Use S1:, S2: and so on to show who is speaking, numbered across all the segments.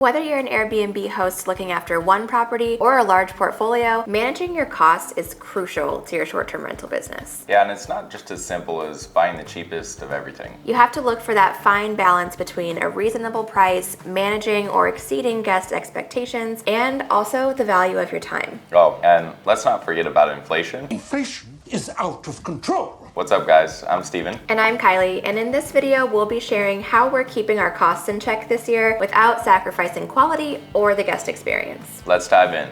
S1: Whether you're an Airbnb host looking after one property or a large portfolio, managing your costs is crucial to your short-term rental business.
S2: Yeah, and it's not just as simple as buying the cheapest of everything.
S1: You have to look for that fine balance between a reasonable price, managing or exceeding guest expectations, and also the value of your time.
S2: Oh, and let's not forget about inflation.
S3: Inflation is out of control.
S2: What's up, guys? I'm Steven.
S1: And I'm Kylie, and in this video, we'll be sharing how we're keeping our costs in check this year without sacrificing quality or the guest experience.
S2: Let's dive in.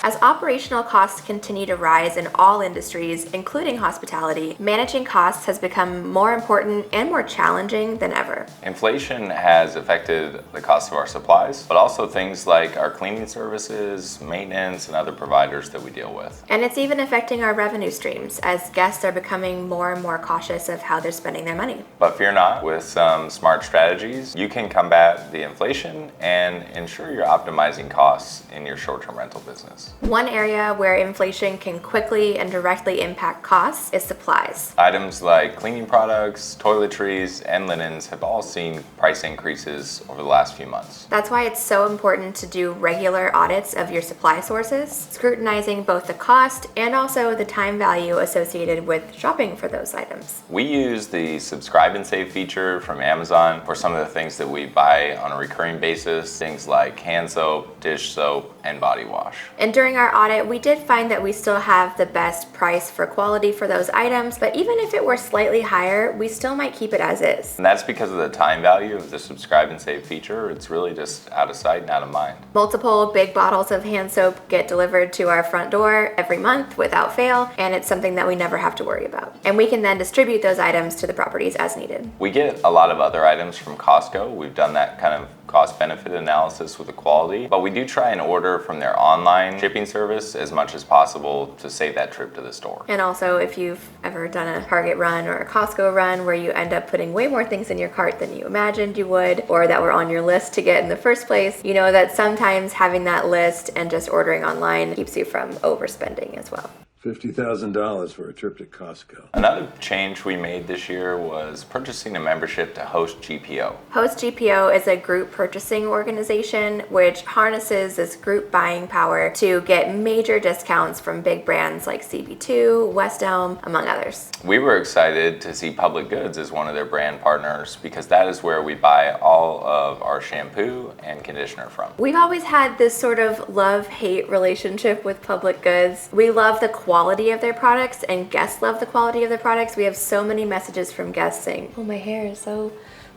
S1: As operational costs continue to rise in all industries, including hospitality, managing costs has become more important and more challenging than ever.
S2: Inflation has affected the cost of our supplies, but also things like our cleaning services, maintenance, and other providers that we deal with.
S1: And it's even affecting our revenue streams as guests are becoming more and more cautious of how they're spending their money.
S2: But fear not, with some smart strategies, you can combat the inflation and ensure you're optimizing costs in your short-term rental business.
S1: One area where inflation can quickly and directly impact costs is supplies.
S2: Items like cleaning products, toiletries, and linens have all seen price increases over the last few months.
S1: That's why it's so important to do regular audits of your supply sources, scrutinizing both the cost and also the time value associated with shopping for those items.
S2: We use the subscribe and save feature from Amazon for some of the things that we buy on a recurring basis, things like hand soap, dish soap, and body wash.
S1: And during our audit, we did find that we still have the best price for quality for those items, but even if it were slightly higher, we still might keep it as is.
S2: And that's because of the time value of the subscribe and save feature. It's really just out of sight and out of mind.
S1: Multiple big bottles of hand soap get delivered to our front door every month without fail, and it's something that we never have to worry about. And we can then distribute those items to the properties as needed.
S2: We get a lot of other items from Costco. We've done that kind of cost-benefit analysis with the quality, but we do try and order from their online shipping service as much as possible to save that trip to the store.
S1: And also, if you've ever done a Target run or a Costco run where you end up putting way more things in your cart than you imagined you would, or that were on your list to get in the first place, you know that sometimes having that list and just ordering online keeps you from overspending as well.
S4: $50,000 for a trip to Costco.
S2: Another change we made this year was purchasing a membership to Host GPO.
S1: Host GPO is a group purchasing organization which harnesses this group buying power to get major discounts from big brands like CB2, West Elm, among others.
S2: We were excited to see Public Goods as one of their brand partners because that is where we buy all of our shampoo and conditioner from.
S1: We've always had this sort of love-hate relationship with Public Goods. We love the quality of their products and guests love the quality of their products. We have so many messages from guests saying, oh, my hair is so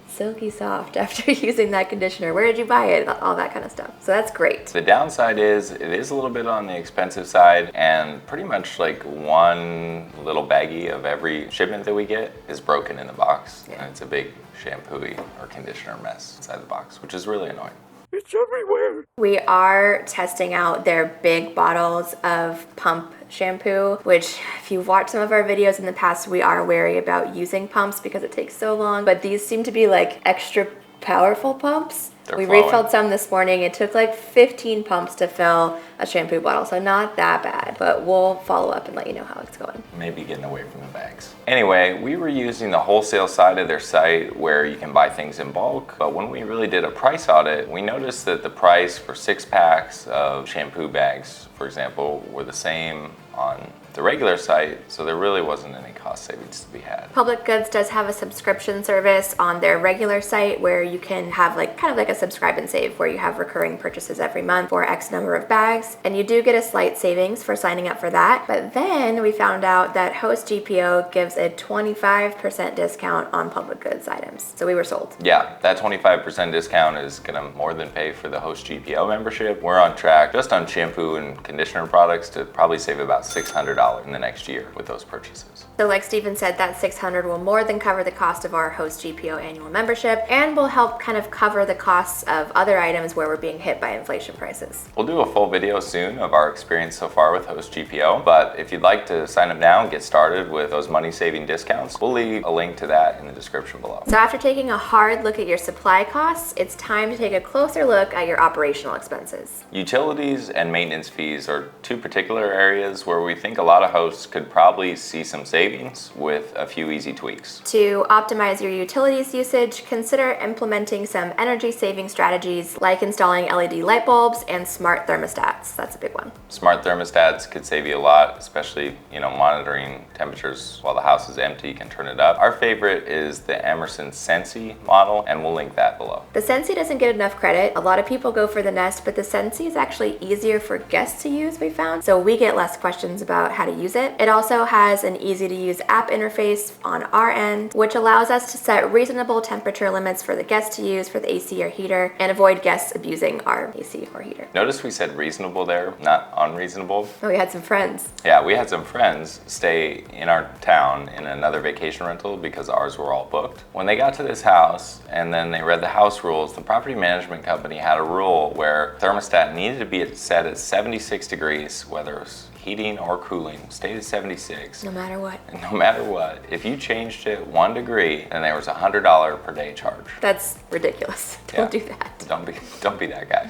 S1: silky soft after using that conditioner. Where did you buy it? All that kind of stuff. So that's great.
S2: The downside is it is a little bit on the expensive side, and pretty much like one little baggie of every shipment that we get is broken in the box.
S1: Yeah.
S2: And it's a big shampoo or conditioner mess inside the box, which is really annoying.
S4: It's everywhere.
S1: We are testing out their big bottles of pump shampoo, which if you've watched some of our videos in the past, we are wary about using pumps because it takes so long, but these seem to be like extra powerful pumps. We refilled some this morning. It took like 15 pumps to fill a shampoo bottle, so not that bad, but we'll follow up and let you know how it's going.
S2: Maybe getting away from the bags. Anyway, we were using the wholesale side of their site where you can buy things in bulk, but when we really did a price audit, we noticed that the price for 6 packs of shampoo bags, for example, were the same on the regular site, so there really wasn't any cost savings to be had.
S1: Public Goods does have a subscription service on their regular site where you can have like kind of like a subscribe and save where you have recurring purchases every month for X number of bags, and you do get a slight savings for signing up for that. But then we found out that Host GPO gives a 25% discount on Public Goods items, so we were sold.
S2: Yeah, that 25% discount is gonna more than pay for the Host GPO membership. We're on track just on shampoo and conditioner products to probably save about $600 in the next year with those purchases.
S1: So like Steven said, that $600 will more than cover the cost of our Host GPO annual membership and will help kind of cover the costs of other items where we're being hit by inflation prices.
S2: We'll do a full video soon of our experience so far with Host GPO, but if you'd like to sign up now and get started with those money-saving discounts, we'll leave a link to that in the description below.
S1: So after taking a hard look at your supply costs, it's time to take a closer look at your operational expenses.
S2: Utilities and maintenance fees are two particular areas where we think a lot lot of hosts could probably see some savings with a few easy tweaks.
S1: To optimize your utilities usage, consider implementing some energy saving strategies like installing LED light bulbs and smart thermostats. That's a big one.
S2: Smart thermostats could save you a lot, especially, monitoring temperatures while the house is empty. You can turn it up. Our favorite is the Emerson Sensi model, and we'll link that below.
S1: The Sensi doesn't get enough credit. A lot of people go for the Nest, but the Sensi is actually easier for guests to use, we found, so we get less questions about how to use it. It also has an easy to use app interface on our end, which allows us to set reasonable temperature limits for the guests to use for the AC or heater and avoid guests abusing our AC or heater.
S2: Notice we said reasonable there, not unreasonable.
S1: Oh, we had some friends.
S2: Yeah, we had some friends stay in our town in another vacation rental because ours were all booked. When they got to this house and then they read the house rules, the property management company had a rule where thermostat needed to be set at 76 degrees, whether it was heating or cooling, stayed at 76.
S1: No matter what.
S2: No matter what. If you changed it 1 degree, then there was a $100 per day charge.
S1: That's ridiculous. Don't do that.
S2: Don't be that guy.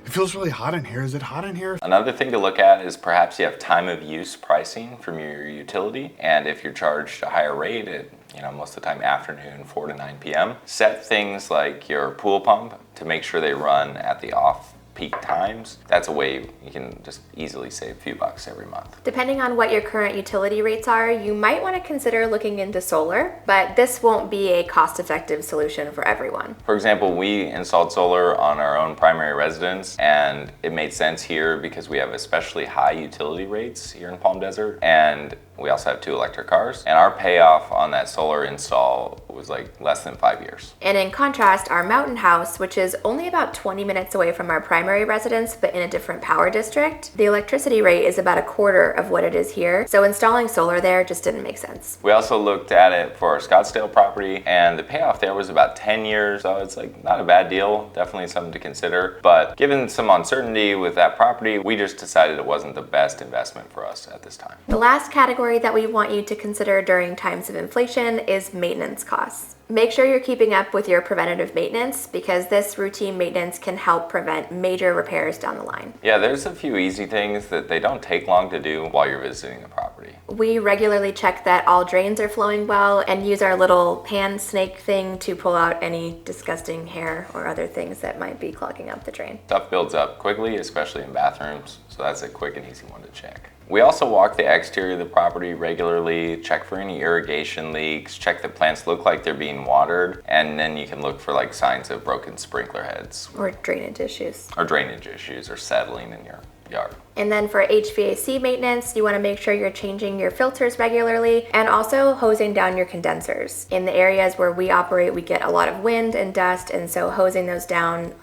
S5: It feels really hot in here. Is it hot in here?
S2: Another thing to look at is perhaps you have time of use pricing from your utility, and if you're charged a higher rate at most of the time afternoon, 4 to 9 p.m., set things like your pool pump to make sure they run at the off-peak times. That's a way you can just easily save a few bucks every month.
S1: Depending on what your current utility rates are, you might want to consider looking into solar, but this won't be a cost-effective solution for everyone.
S2: For example, we installed solar on our own primary residence, and it made sense here because we have especially high utility rates here in Palm Desert, and we also have 2 electric cars, and our payoff on that solar install was like less than 5 years.
S1: And in contrast, our mountain house, which is only about 20 minutes away from our primary residence, but in a different power district, the electricity rate is about a quarter of what it is here. So installing solar there just didn't make sense.
S2: We also looked at it for our Scottsdale property, and the payoff there was about 10 years, so it's like not a bad deal, definitely something to consider. But given some uncertainty with that property, we just decided it wasn't the best investment for us at this time.
S1: The last category that we want you to consider during times of inflation is maintenance costs. Make sure you're keeping up with your preventative maintenance because this routine maintenance can help prevent major repairs down the line.
S2: Yeah, there's a few easy things that they don't take long to do while you're visiting the property.
S1: We regularly check that all drains are flowing well and use our little pan snake thing to pull out any disgusting hair or other things that might be clogging up the drain.
S2: Stuff builds up quickly, especially in bathrooms, so that's a quick and easy one to check. We also walk the exterior of the property regularly, check for any irrigation leaks, check that plants look like they're being watered, and then you can look for like signs of broken sprinkler heads.
S1: Or drainage issues.
S2: Or settling in your yard.
S1: And then for HVAC maintenance, you want to make sure you're changing your filters regularly and also hosing down your condensers. In the areas where we operate, we get a lot of wind and dust, and so hosing those down,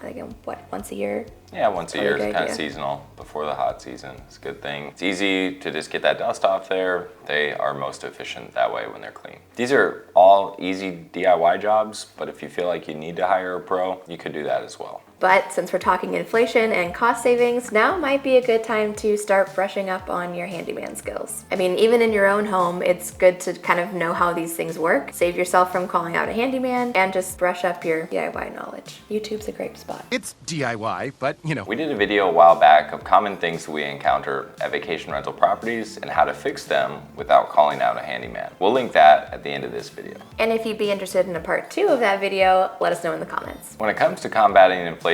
S1: once a year?
S2: Yeah, once a year. It's kind of
S1: idea.
S2: seasonal before the hot season. It's a good thing. It's easy to just get that dust off there. They are most efficient that way when they're clean. These are all easy DIY jobs, but if you feel like you need to hire a pro, you could do that as well.
S1: But since we're talking inflation and cost savings, now might be a good time to start brushing up on your handyman skills. I mean, even in your own home, it's good to kind of know how these things work. Save yourself from calling out a handyman and just brush up your DIY knowledge. YouTube's a great spot.
S5: It's DIY, but
S2: We did a video a while back of common things we encounter at vacation rental properties and how to fix them without calling out a handyman. We'll link that at the end of this video.
S1: And if you'd be interested in a part 2 of that video, let us know in the comments.
S2: When it comes to combating inflation,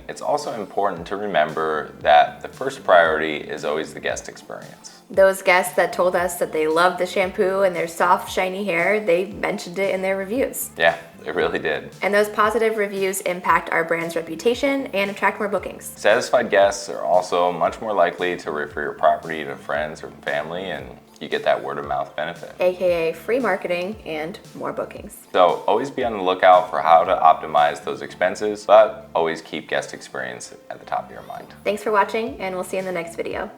S2: it's also important to remember that the first priority is always the guest experience.
S1: Those guests that told us that they loved the shampoo and their soft, shiny hair, they mentioned it in their reviews.
S2: Yeah, they really did.
S1: And those positive reviews impact our brand's reputation and attract more bookings.
S2: Satisfied guests are also much more likely to refer your property to friends or family, and you get that word of mouth benefit.
S1: AKA free marketing and more bookings.
S2: So always be on the lookout for how to optimize those expenses, but always keep guest experience at the top of your mind.
S1: Thanks for watching, and we'll see you in the next video.